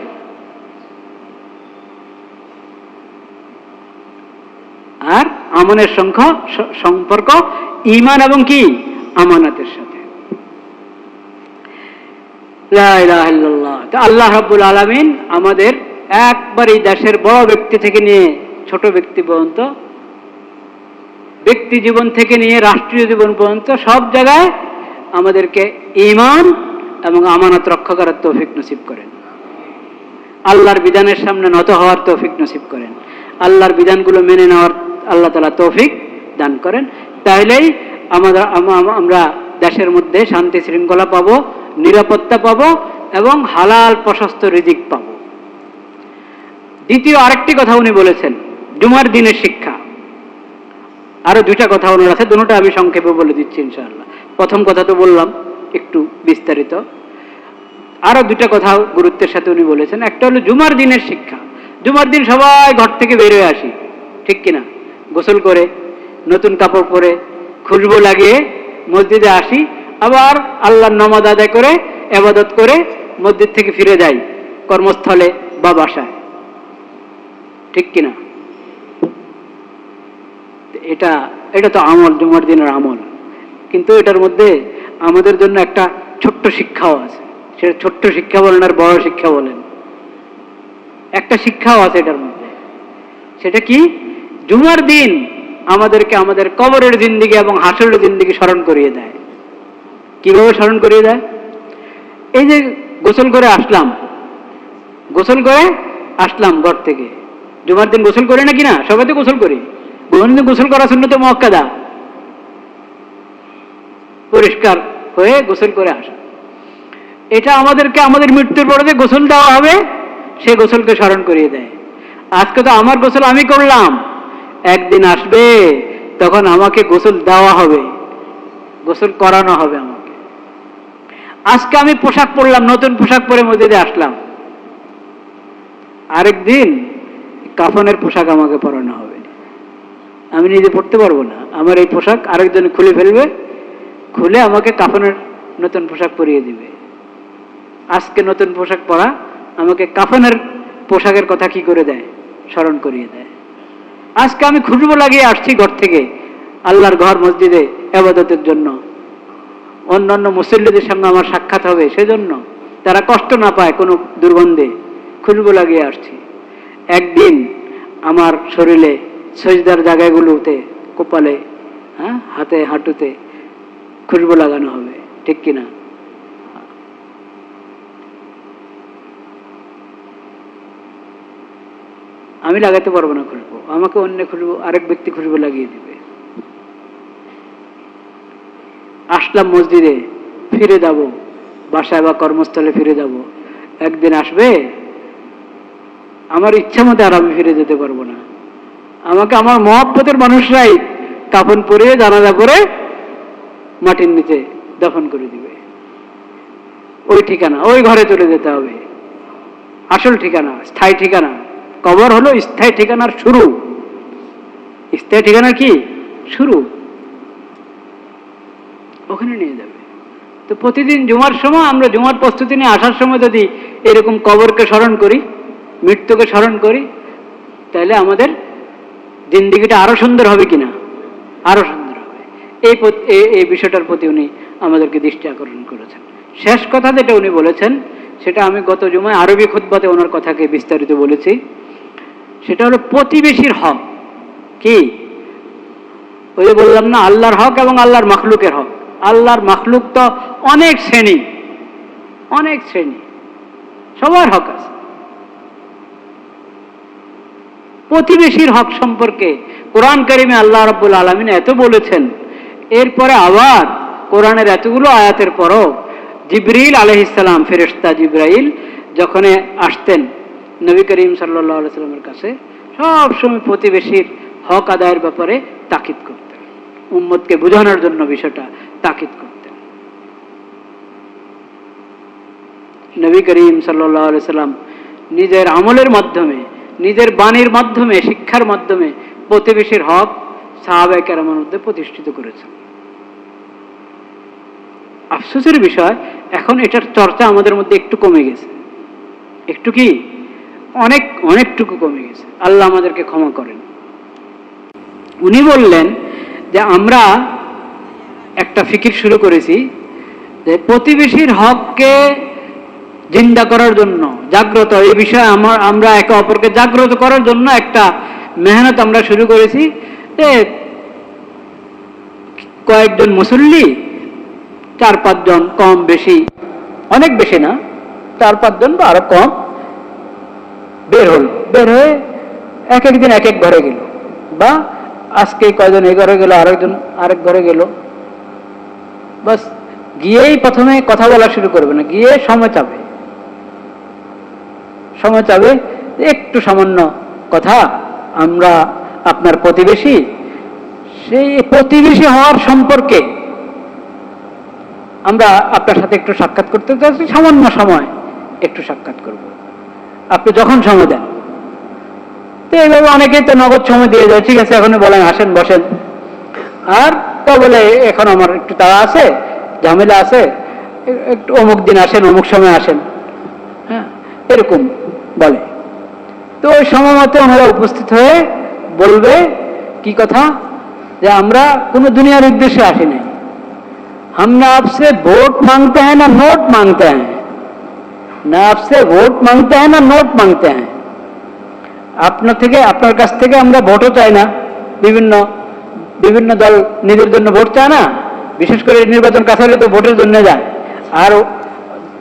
[SPEAKER 1] আর আমনের সম্পর্ক ঈমান এবং কি? আমানতের সাথে। লা ইলাহা ইল্লাল্লাহ। তো আল্লাহ রাব্বুল আলামিন আমাদের একবার এই দেশের বড় ব্যক্তি থেকে নিয়ে ছোট ব্যক্তি পর্যন্ত, ব্যক্তি জীবন থেকে নিয়ে রাষ্ট্রীয় জীবন পর্যন্ত সব জায়গায় আমাদেরকে ঈমান এবং আমানত রক্ষা করার তৌফিক নসিব করেন। আল্লাহর বিধানের সামনে নত হওয়ার তৌফিক নসিব করেন। আল্লাহর বিধানগুলো মেনে নেওয়ার আল্লাহ তাআলা তৌফিক দান করেন। তাহলেই আমরা দেশের মধ্যে শান্তি শৃঙ্খলা পাবো, নিরাপত্তা পাবো এবং হালাল প্রশস্ত রিজিক পাবো। দ্বিতীয় আরেকটি কথা উনি বলেছেন, জুমার দিনের শিক্ষা। আরো দুইটা কথা ওনার আছে, দুটোটা আমি সংক্ষেপে বলে দিচ্ছি ইনশাআল্লাহ। প্রথম কথা তো বললাম একটু বিস্তারিত, আরো দুইটা কথা গুরুত্বের সাথে উনি বলেছেন। একটা হলো জুমার দিনের শিক্ষা। জুমার দিন সবাই ঘর থেকে বের হয়ে আসি, ঠিক কিনা? গোসল করে, নতুন কাপড় পরে, খুশবু লাগিয়ে মসজিদে আসি, আবার আল্লাহর নামাজ আদায় করে ইবাদত করে মসজিদ থেকে ফিরে যাই কর্মস্থলে বা বাসায়, ঠিক কিনা? এটা তো আমল, জুমার দিনের আমল। কিন্তু এটার মধ্যে আমাদের জন্য একটা ছোট্ট শিক্ষাও আছে। সেটা ছোট্ট শিক্ষা বলেন আর বড় শিক্ষা বলেন, একটা শিক্ষাও আছে এটার মধ্যে। সেটা কি? জুমার দিন আমাদেরকে আমাদের কবরের জিন্দেগি এবং হাসরের জিন্দেগি স্মরণ করিয়ে দেয়। কিভাবে স্মরণ করিয়ে দেয়? এই যে গোসল করে আসলাম ঘর থেকে, জুমার দিন গোসল করি না কিনা? সবাই তো গোসল করি। গোসল করা সুন্নত মুআক্কাদা, পরিষ্কার হয়ে গোসল করে আসা। এটা আমাদেরকে আমাদের মৃত্যুর পরে যে গোসল দেওয়া হবে সে গোসলকে স্মরণ করিয়ে দেয়। আজকে তো আমার গোসল আমি করলাম, একদিন আসবে তখন আমাকে গোসল দেওয়া হবে, গোসল করানো হবে আমাকে। আজকে আমি পোশাক পরলাম, নতুন পোশাক পরে মসজিদে আসলাম, আরেকদিন কাফনের পোশাক আমাকে পরানো হবে। আমি নিজে পড়তে পারবো না, আমার এই পোশাক আরেকজন খুলে ফেলবে, খুলে আমাকে কাফনের নতুন পোশাক পরিয়ে দিবে। আজকে নতুন পোশাক পরা আমাকে কাফনের পোশাকের কথা কি করে দেয়? স্মরণ করিয়ে দেয়। আজকে আমি খুশবু লাগিয়ে আসছি ঘর থেকে আল্লাহর ঘর মসজিদে ইবাদতের জন্য, অন্যান্য মুসল্লিদের সঙ্গে আমার সাক্ষাৎ হবে, সেজন্য তারা কষ্ট না পায় কোনো দুর্গন্ধে খুশবু লাগিয়ে আসছি। একদিন আমার শরীরে সজদার জায়গাগুলোতে, কপালে, হাতে, হাঁটুতে খুশবু লাগানো হবে, ঠিক কিনা? আমি লাগাতে পারবো না খুশবু, আমাকে অন্য খুশবু, আরেক ব্যক্তি খুশবু লাগিয়ে দিবে। আসলাম মসজিদে, ফিরে যাব বাসায় বা কর্মস্থলে ফিরে যাব, একদিন আসবে আমার ইচ্ছা মতো আর আমি ফিরে যেতে পারবো না। আমাকে আমার মহব্বতের মানুষরাই কাফন পরিয়ে জানাজা করে মাটির নিচে দাফন করে দিবে। ওই ঠিকানা, ওই ঘরে চলে যেতে হবে। আসল ঠিকানা, স্থায়ী ঠিকানা। কবর হলো স্থায়ী ঠিকানার শুরু। স্থায়ী ঠিকানা কি? শুরু। ওখানে নিয়ে যাবে। তো প্রতিদিন জুমার সময় আমরা জুমার প্রস্তুতি নিয়ে আসার সময় যদি এরকম কবরকে স্মরণ করি, মৃত্যুকে স্মরণ করি, তাহলে আমাদের জিন্দেগিটা আরো সুন্দর হবে কিনা? আরো সুন্দর হবে। এই বিষয়টার প্রতি উনি আমাদেরকে দৃষ্টি আকর্ষণ করেছেন। শেষ কথা যেটা উনি বলেছেন, সেটা আমি গত জুমায় আরবি খুতবাতে ওনার কথাকে বিস্তারিত বলেছি। সেটা হলো প্রতিবেশীর হক। কি? ওই যে বললাম না, আল্লাহর হক এবং আল্লাহর মাখলুকের হক। আল্লাহর মাখলুক তো অনেক শ্রেণী, অনেক শ্রেণী, সবার হক আছে। প্রতিবেশীর হক সম্পর্কে কোরআন কারিমে আল্লাহ রাব্বুল আলামিন এত বলেছেন, এরপরে আবার কোরআনের এতগুলো আয়াতের পরও জিবরিল আলাইহিস সালাম, ফেরেশতা জিবরাইল যখন আসতেন নবী করিম সাল্লাল্লাহু আলাইহি সাল্লামের কাছে, সব সময় প্রতিবেশীর হক আদায়ের ব্যাপারে তাকিদ করতেন, উম্মতকে বোঝানোর জন্য বিষয়টা তাকিদ করতেন। নবী করিম সাল্লাল্লাহু আলাইহি সাল্লাম নিজের আমলের মাধ্যমে, নিজের বাণীর মাধ্যমে, শিক্ষার মাধ্যমে প্রতিবেশীর হক সাহাবায়ে কেরামের মধ্যে প্রতিষ্ঠিত করেছেন। আফসোসের বিষয়, এখন এটার চর্চা আমাদের মধ্যে একটু কমে গেছে। একটু কি? অনেকটুকু কমে গেছে। আল্লাহ আমাদেরকে ক্ষমা করেন। উনি বললেন যে আমরা একটা ফিকির শুরু করেছি যে প্রতিবেশীর হককে জিন্দা করার জন্য, জাগ্রত, এই বিষয়ে আমরা একে অপরকে জাগ্রত করার জন্য একটা মেহনত আমরা শুরু করেছি যে কয়েকজন মুসল্লি, 4-5 জন কম বেশি অনেক বেশি না, 4-5 জন বা আরো কম বের হলো। বের হয়ে এক একদিন এক এক ঘরে গেল, বা আজকে কয়জন এই ঘরে গেল, আরেকজন আরেক ঘরে গেল। বাস গিয়েই প্রথমে কথা বলা শুরু করবে না, গিয়ে সময় চাবে, সময় চাবে, একটু সামান্য কথা, আমরা আপনার প্রতিবেশী, সেই প্রতিবেশী হওয়ার সম্পর্কে আমরা আপনার সাথে একটু সাক্ষাৎ করতে চাচ্ছি, সামান্য সময় একটু সাক্ষাৎ করব, আপনি যখন সময় দেন। তো এইভাবে অনেকেই তো নগদ সময় দিয়ে যায়, ঠিক আছে এখন বলেন আসেন বসেন, আর তো বলে এখন আমার একটু তাড়া আছে, ঝামেলা আছে, একটু অমুক দিন আসেন, অমুক সময় আসেন, হ্যাঁ এরকম বলে। তো ওই সময় মতো ওনারা উপস্থিত হয়ে বলবে কি কথা, যে আমরা কোনো দুনিয়ার উদ্দেশ্যে আসি নাই, हम ना आपसे वोट मांगते हैं ना नोट मांगते हैं, ना आपसे वोट मांगते हैं ना नोट मांगते हैं। আপনার কাছ থেকে আমরা ভোটও চাই না, বিভিন্ন দল নিজের জন্য ভোট চায় না, বিশেষ করে নির্বাচন কাছে হলে তো ভোটের জন্য যায়, আর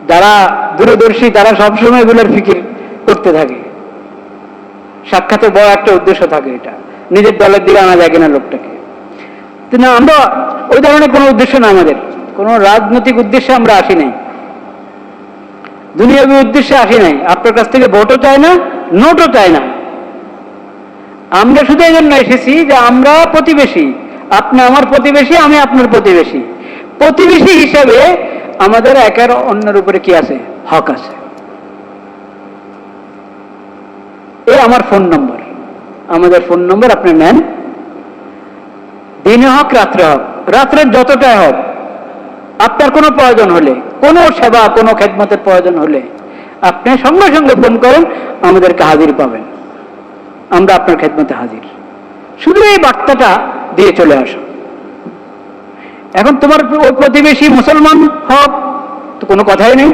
[SPEAKER 1] যারা দূরদর্শী তারা সবসময় এগুলোর ফিকির করতে থাকে, সাক্ষাতের বড় একটা উদ্দেশ্য থাকে, এটা নিজের দলের দিকে আনা যায় কিনা লোকটাকে। না, আমরা ওই ধরনের কোনো উদ্দেশ্য না, আমাদের কোনো রাজনৈতিক উদ্দেশ্যে আমরা আসি নাই, দুনিয়াবী উদ্দেশ্যে আসি নাই, আপনার কাছ থেকে ভোটও চাই না, নোটও চাই না। আমরা শুধু এই জন্য এসেছি যে আমরা প্রতিবেশী, আপনি আমার প্রতিবেশী, আমি আপনার প্রতিবেশী, প্রতিবেশী হিসেবে আমাদের একের অন্যের উপরে কি আছে, হক আছে। এই আমার ফোন নম্বর, আমাদের ফোন নম্বর আপনি নেন, দিনে হোক রাত্রে হোক, রাত্রের যতটাই হোক, আপনার কোনো প্রয়োজন হলে, কোনো সেবা কোনো খেদমতের প্রয়োজন হলে আপনি সঙ্গে সঙ্গে ফোন করেন, আমাদেরকে হাজির পাবেন, আমরা আপনার খেদমতে হাজির। শুধু এই বার্তাটা দিয়ে চলে আসো। এখন তোমার প্রতিবেশী মুসলমান হোক তো কোনো কথাই নেই,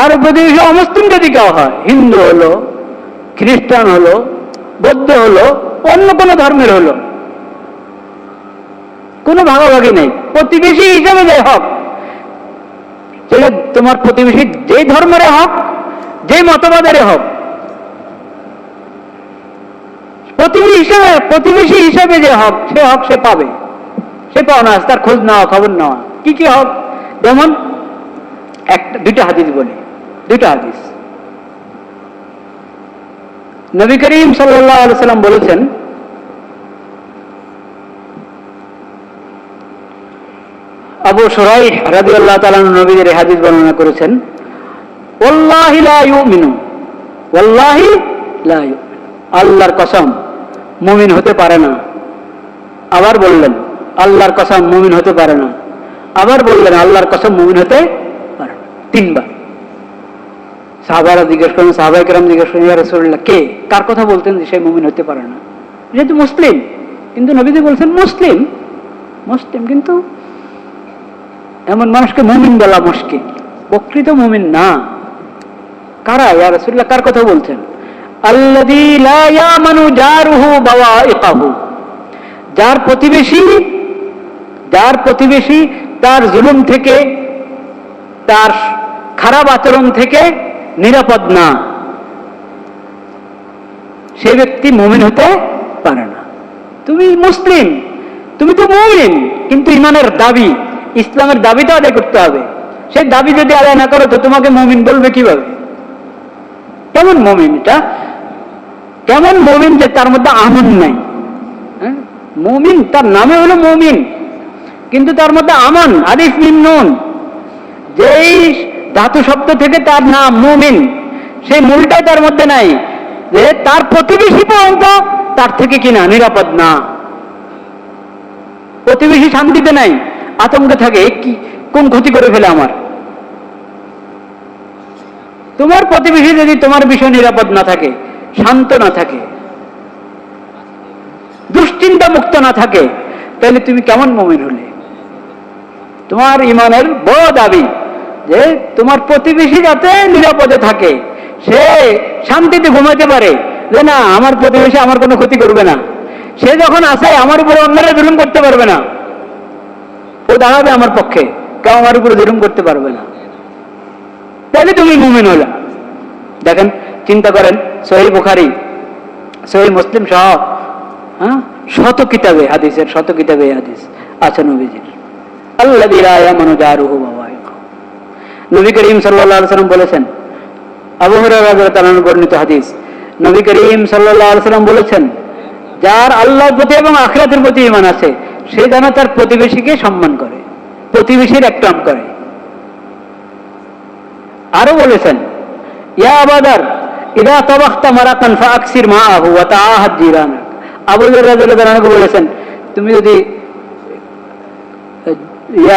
[SPEAKER 1] আর প্রতিবেশী অমুসলিম যদি কেউ হয়, হিন্দু হলো, খ্রিস্টান হলো, বৌদ্ধ হলো, অন্য কোনো ধর্মের হলো, কোনো ভাগাভাগি নেই, প্রতিবেশী হিসাবে যে হক, সেটা তোমার প্রতিবেশী যে ধর্মের হোক, যে মতবাদের হোক, প্রতিবেশী হিসাবে যে হক সে পাবে, সে পাওনা আছে, তার খোঁজ নেওয়া, খবর নেওয়া। কি কি হক? যেমন দুইটা হাদিস বলি, দুইটা হাদিস। নবী করিম সাল্লাল্লাহু আলাইহি সাল্লাম বলেছেন, আবু শুরাইহ রাদিয়াল্লাহু তাআলা নবীর হাদিস বর্ণনা করেছেন, ওয়াল্লাহি লা ইউমিনু, ওয়াল্লাহি লা ইউমিনু, আল্লাহর কসম মুমিন হতে পারে না। আবার বললেন আল্লাহর কসম মুমিন হতে পারে না। আবার বললেন আল্লাহর কসম মুমিন হতে পারে না, 3 বার। সাহাবারা জিজ্ঞেস করেন, সাহাবায়ে কেরাম জিজ্ঞেস করেন, ইয়া রাসূলুল্লাহ, কে কার কথা বলতেন যে সে মুমিন হতে পারে না? যেহেতু মুসলিম, কিন্তু নবীজি বলছেন মুসলিম, কিন্তু এমন মানুষকে মুমিন বলা মুশকিল, প্রকৃত মুমিন না। কারা ইয়া রাসূলুল্লাহ, কার কথা বলছেন? আল্লাযী লা ইয়ামানু জারুহু বাওয়াইকাহু, যার প্রতিবেশী তার জুলুম থেকে, তার খারাপ আচরণ থেকে নিরাপদ না, সে ব্যক্তি মুমিন হতে পারে না। তুমি মুসলিম, তুমি তো মুমিন, কিন্তু ইমানের দাবি, ইসলামের দাবিটা আদায় করতে হবে। সেই দাবি যদি আদায় না করো তো তোমাকে মুমিন বলবে কিভাবে? কেমন মুমিন এটা? কেমন মুমিন যে তার মধ্যে আমন নাই? মুমিন তার নামে হলো মুমিন, কিন্তু তার মধ্যে আমন, আলিফ মিম নুন, যেই ধাতু শব্দ থেকে তার নাম মুমিন, সেই মূলটাই তার মধ্যে নাই, যে তার প্রতিবেশী পর্যন্ত তার থেকে কিনা নিরাপদ না। প্রতিবেশী শান্তিতে নাই, আতঙ্কে থাকে, কি কোন ক্ষতি করে ফেলে আমার। তোমার প্রতিবেশী যদি তোমার বিষয় নিরাপদ না থাকে, শান্ত না থাকে, দুশ্চিন্তা মুক্ত না থাকে, তাহলে তুমি কেমন মুমিন হলে? তোমার ইমানের বড় দাবি যে তোমার প্রতিবেশী যাতে নিরাপদে থাকে, সে শান্তিতে ঘুমাতে পারে, যে না আমার প্রতিবেশী আমার কোনো ক্ষতি করবে না, সে যখন আসে আমার উপরে অন্যরা জুলুম করতে পারবে না, ও দাঁড়াবে আমার পক্ষে, কেউ আমার উপরে জুলুম করতে পারবে না।
[SPEAKER 2] তাহলে তুমি মুমিন হলা। দেখেন, চিন্তা করেন, সহিহ বুখারী, সহিহ মুসলিম সহ শত কিতাবে হাদিসের, শত কিতাবে হাদিস আছে নবীজির, আল্লাযী লা ইয়ামানু জারুহু বাওয়াইকা। নবী করিম সাল্লাল্লাহু আলাইহি ওয়াসাল্লাম বলেছেন, আবু হুরায়রা রাদিয়াল্লাহু তাআলা বর্ণিত হাদিস, নবী করিম সাল্লাল্লাহু আলাইহি ওয়াসাল্লাম বলেছেন, যার আল্লাহর প্রতি এবং আখিরাতের প্রতি ঈমান আছে, সে যেন তার প্রতিবেশীকে সম্মান করে, প্রতিবেশীর একরাম করে। আরো বলেছেন, ইয়া আবাদার ইদা তাবাখতা মারাকান ফাআকসির মাআহু ওয়া তাআহাদ জিরানাক। আবু হুরায়রা রাদিয়াল্লাহু তাআলা বলেছেন, তুমি যদি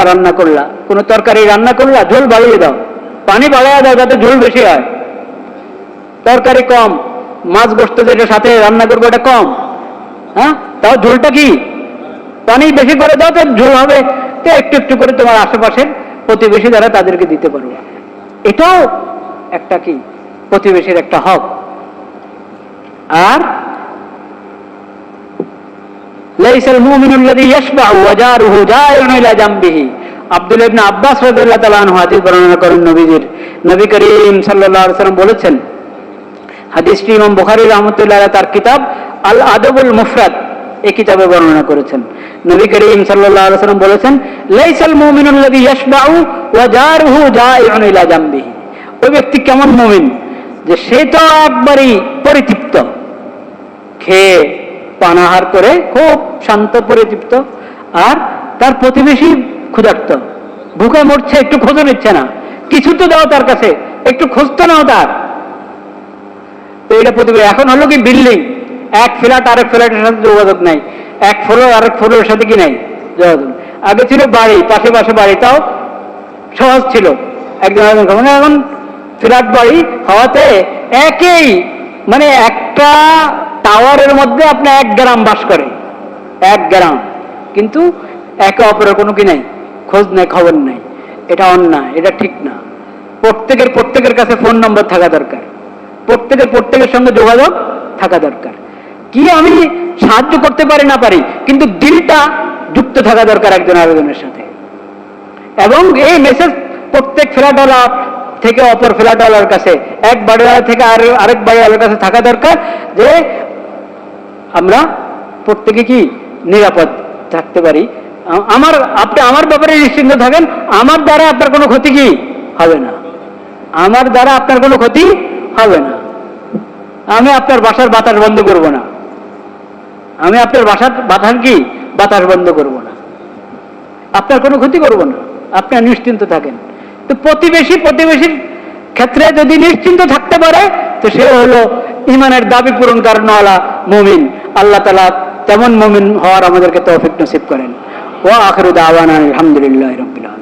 [SPEAKER 2] রান্না করলা, কোন তরকারি রান্না করলা, ঝোল বাড়িয়ে দাও, পানি বাড়াইয়া দাও যাতে ঝোল বেশি হয়। তরকারি কম, মাছ গোস্ত যেটা সাথে রান্না করবো এটা কম, তাও ঝোলটা কি পানি বেশি করে দাও, তো ঝোল হবে, তো একটু একটু করে তোমার আশেপাশের প্রতিবেশী যারা তাদেরকে দিতে পারবে। এটাও একটা কি প্রতিবেশীর একটা হক। আর লাইসাল মুমিনুল্লাযী ইয়াশবাউ ওয়া জারুহু জায়ুন ইলা জামবিহি। আব্দুল্লাহ ইবনে আব্বাস রাদিয়াল্লাহু তাআলা আনহু হাদিস বর্ণনা করেন নবীজির, নবী করিম সাল্লাল্লাহু আলাইহি ওয়াসাল্লাম বলেছেন, হাদিসটি ইমাম বুখারী রাহমাতুল্লাহ আলাইহি তার কিতাব আল আদবুল মুফরাদ এই কিতাবে বর্ণনা করেছেন। নবী করিম সাল্লাল্লাহু আলাইহি ওয়াসাল্লাম বলেছেন, লাইসাল মুমিনুল্লাযী ইয়াশবাউ ওয়া জারুহু জায়ুন ইলা জামবিহি। ওই ব্যক্তি কেমন মুমিন, যে সে তো একবারই পরিতৃপ্ত, খেয়ে পানাহার করে খুব শান্ত পরিতৃপ্ত, আর তার প্রতিবেশী ক্ষুধার্ত, ভুকে মরছে, একটু খোঁজও নিচ্ছে না, কিছু তো দাও তার কাছে, একটু খোঁজ তো নাও তার। তো এটা প্রতিবেশী। এখন হলো কি, বিল্ডিং, এক ফ্ল্যাট আরেক ফ্ল্যাটের সাথে যোগাযোগ নাই, এক ফ্লোর আরেক ফ্লোরের সাথে কি নাই যোগাযোগ। আগে ছিল বাড়ি, পাশে পাশে বাড়ি, তাও সহজ ছিল একজন আরেকজন। এখন ফ্ল্যাট বাড়ি হওয়াতে একই, মানে একটা টাওয়ারের মধ্যে আপনি 1 গ্রাম বাস করে, 1 গ্রাম, কিন্তু একে অপরের কোনো কি নাই, খোঁজ নেই, খবর নেই। এটা অন্যায়, এটা ঠিক না। প্রত্যেকের কাছে ফোন নম্বর থাকা দরকার, প্রত্যেকের সঙ্গে যোগাযোগ থাকা দরকার। কি আমি সাহায্য করতে পারি না পারি, কিন্তু দিলটা যুক্ত থাকা দরকার একজন আরেকজনের সাথে। এবং এই মেসেজ প্রত্যেক ফ্ল্যাটওয়ালা থেকে অপর ফ্ল্যাটওয়ালার কাছে, এক বাড়িওয়ালা থেকে আরেক বাড়িওয়ালার কাছে থাকা দরকার, যে আমরা প্রত্যেকে কি নিরাপদ থাকতে পারি। আপনি আমার ব্যাপারে নিশ্চিন্ত থাকেন, আমার দ্বারা আপনার কোনো ক্ষতি কি হবে না, আমার দ্বারা আপনার কোনো ক্ষতি হবে না। আমি আপনার বাসার বাতাস বন্ধ করব না, আমি আপনার বাসার বাতাস বন্ধ করব না, আপনার কোনো ক্ষতি করব না, আপনি নিশ্চিন্ত থাকেন। তো প্রতিবেশীর ক্ষেত্রে যদি নিশ্চিন্ত থাকতে পারে, তো সে হলো ঈমানের দাবি পূরণ করানোওয়ালা মুমিন। আল্লাহ তাআলা তেমন মুমিন হওয়ার আমাদেরকে তৌফিক নসিব করেন। ওয়া আখিরু দাওয়ানা আলহামদুলিল্লাহি রাব্বিল আলামিন।